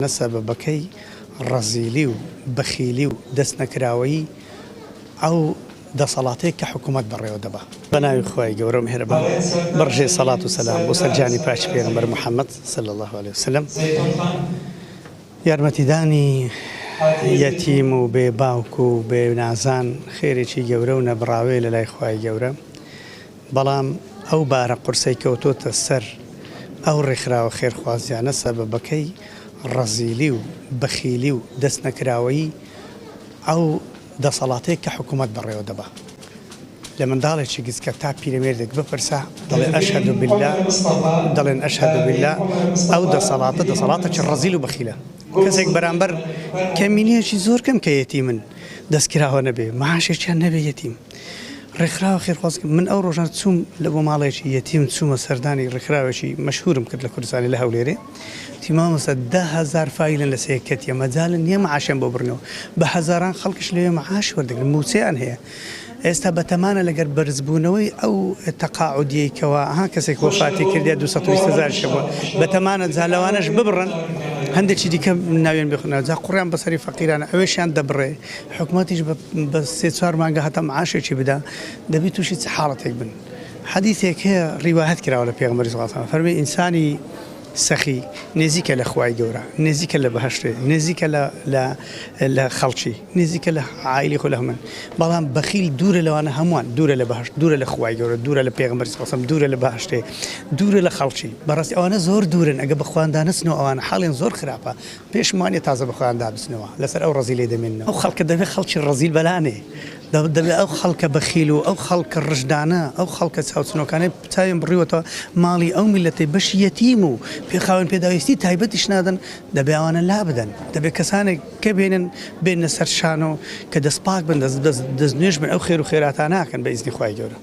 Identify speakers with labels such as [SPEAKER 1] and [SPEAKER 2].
[SPEAKER 1] سببەکەی ڕەزیلی و بەخیلی و دەستنەکراوەیی ئەو دەسەڵاتەیە کە حکوومەت بەڕێوە دەبا. بەناوی خۆی گەورە مهرەبان بەڕژێ سەڵات و سەلام بۆ سەرجانی پاش پێغەمبەر محەممەد صلی الله عليه وسلم. یارمەتیدانی یەتیم و بێ باوک و بێ نازان خێرێکی گەورە و نەبڕاوێ لە لای خۆی گەورە، بەڵام ئەو بارە قورسەی کەوتۆتە سەر ئەو ڕێکخراوە خێرخوازیانە سەبەبەکەی ڕەزیلی و بەخیلی و دەستنەکراوەیی ئەو دەسەڵاتەیە کە حکوومەت بەڕێوە دەبا. لە منداڵێکی گچکە تا پیرەمێردێک بپرسا دەڵێ ئەشهەدو بالله، دەڵێن ئەشهەدو بالله، ئەو دەسەڵاتە ڕەزیل و بەخیلە. کەسێک بەرامبەر کەمینیەکی زۆر کەم کە یەتیمن دەستکراوە نەبێ، مەعاشێکیان نەبێ یەتیم. ڕێکخراوە خێرخواز من ئەو ڕۆژان چووم لە بۆ ماڵێکی یەتیم، چوومە سەردانی ڕێکخراوێکی مەشهورم کرد لە کوردستانی لە هەولێرێ. تیمامەسە 10,000 فایلن لە سەیەکەتیە مەجالن نییە مەعاشیان بۆ بڕنەوە، بە هەزاران خەڵکیش لەوێ مەعاش وەردەگرن، موچەیان هەیە. ئێستا بەتەمانە لەگەر بەرزبوونەوەی ئەو تەقاعودیەکەوە کەسێک وەفاتی کردیا 220,000 شەوە بەتەمانە جالەوانش ببڕن، هەندێکی دیکە ناوێن بخونەوە جا قوڕیان بەسەری فەقیرانە ئەوێشیان دەبڕێ، حکوومەتیش بە 3-4 مانگە هەتا مەعاشێکی بدا، دەبێت تووشی چ حاڵەتێک بن. حەدیثێک هەیە ڕیواهەت کراوە لە پێغەمبەری صلی الله علیه و سلم، فەرمی ئینسانی سەخی نێزیکە لە خوای گەورە، نێزیکە لە بەهەشتێ، نێزیکە لە خەڵکی، نێزیکە لە عائیلی خۆ لە هەمووان، بەڵام بەخیل دوورە لەوانە هەمووان، دوورە لە بەهەشت، دوورە لە خوای گەورە، دوورە لە پێغەمبەری صلی الله علیه و سلم، دوورە لە بەهەشتێ، دوورە لە خەڵکی. بەڕاستی ئەوانە زۆر دوورن، ئەگە بە خۆیان دانەچنەوە ئەوانە حاڵیان زۆر خراپە، پێشمانێ تازە بە خۆیان دابچنەوە لەسەر ئەو ڕەزیلەی دەمێننەوە. ئەو خەڵکە دەبێت خەڵکی ڕەزیل بەلانێ، دەبێت ئەو خەڵکە بەخیل و ئەو خەڵکە ڕژدانە، ئەو خەڵکە چاوچنەوەکانەی چاویان بڕیوەتەوە ماڵی ئەو میلەتەی بەشی یەتیم و پێخاوێن پێداویستی تایبەتیش نادەن، دەبێ ئەوانە لا بدەن، دەبێت کەسانێک کە بێنە سەر شان و کە دەست پاک بن، دەست نوێژ بن، ئەو خێر و خێراتان ناکەن بە ئیزنی خوای گەورە.